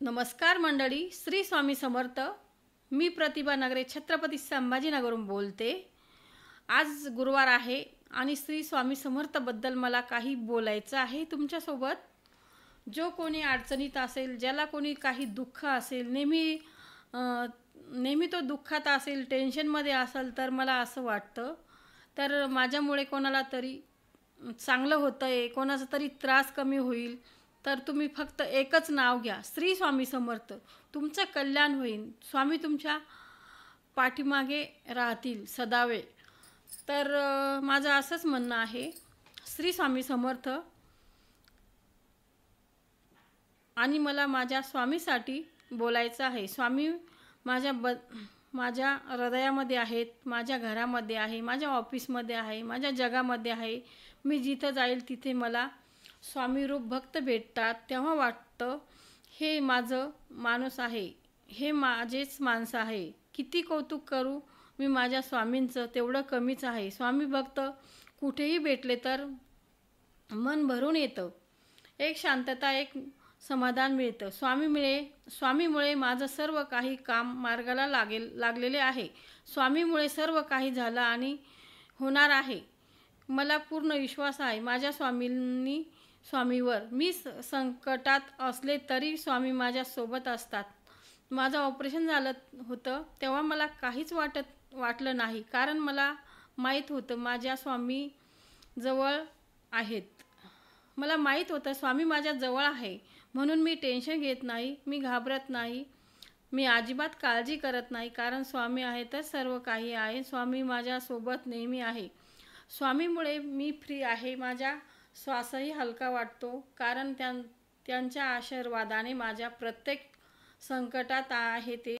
नमस्कार मंडळी, श्री स्वामी समर्थ. मी प्रतिभा नगरे छत्रपती संभाजीनगरहून बोलते. आज गुरुवार आहे आणि श्री स्वामी समर्थबद्दल मला काही बोलायचं आहे तुमच्यासोबत. जो कोणी अडचणीत असेल, ज्याला कोणी काही दुःख असेल, नेहमी तो दुःखात असेल, टेन्शनमध्ये असेल, तर मला असं वाटतं तर माझ्यामुळे कोणाला तरी चांगलं होतं आहे, कोणाचा तरी त्रास कमी होईल, तर तुम्ही फक्त एकच नाव घ्या, श्री स्वामी समर्थ. तुमचं कल्याण होईल. स्वामी तुमच्या पाठीमागे राहतील सदावेळ. तर माझं असंच म्हणणं आहे, श्री स्वामी समर्थ. आणि मला माझ्या स्वामीसाठी बोलायचं आहे. स्वामी माझ्या हृदयामध्ये आहेत, माझ्या घरामध्ये आहे, माझ्या ऑफिसमध्ये आहे, माझ्या जगामध्ये आहे. मी जिथं जाईल तिथे मला स्वामीरूप भक्त भेटतात. तेव्हा वाटतं हे माझं माणूस आहे, हे माझेच माणसं आहे. किती कौतुक करू मी माझ्या स्वामींचं, तेवढं कमीच आहे. स्वामी भक्त कुठेही भेटले तर मन भरून येतं. एक शांतता, एक समाधान मिळतं. स्वामीमुळे माझं सर्व काही काम मार्गाला लागलेले आहे. स्वामीमुळे सर्व काही झालं आणि होणार आहे. मला पूर्ण विश्वास आहे माझ्या स्वामीवर. मी संकटात असले तरी स्वामी माझ्यासोबत असतात. माझं ऑपरेशन झालं होतं तेव्हा मला काहीच वाटलं नाही, कारण मला माहीत होतं माझ्या स्वामी जवळ आहेत. मला माहीत होतं स्वामी माझ्या जवळ आहे, म्हणून मी टेन्शन घेत नाही, मी घाबरत नाही, मी अजिबात काळजी करत नाही, कारण स्वामी आहे तर सर्व काही आहे. स्वामी माझ्यासोबत नेहमी आहे. स्वामीमुळे मी फ्री आहे. माझा श्वासही हलका वाटतो, कारण त्यांच्या आशीर्वादाने माझ्या प्रत्येक संकटात आहे ते